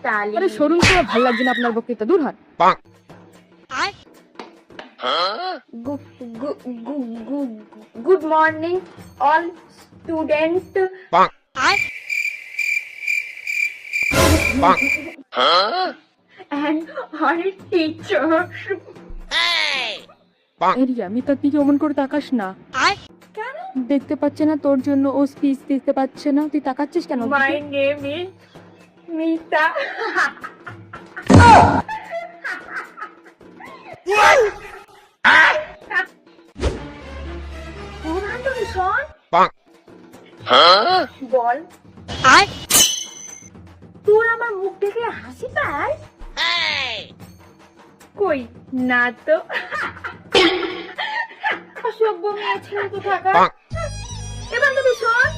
Darling. আরে সরুন তো, ভালো লাগছে না আপনার বক্তৃতা, দূর হন। Good morning all student and all teachers. Area, আমি তার দিকে অমন করে তাকাস না। কেন? দেখতে পাচ্ছে না তোর জন্য ও স্পিচ দিতে পারছে না, তুই তাকাচ্ছিস কেন? My name is Mita. বল, তোর আমার মুখ দেখে হাসি পায়? কই না তো। অসভ্য মেয়ে ছেলে তো থাকা। এবার তুমি শোন,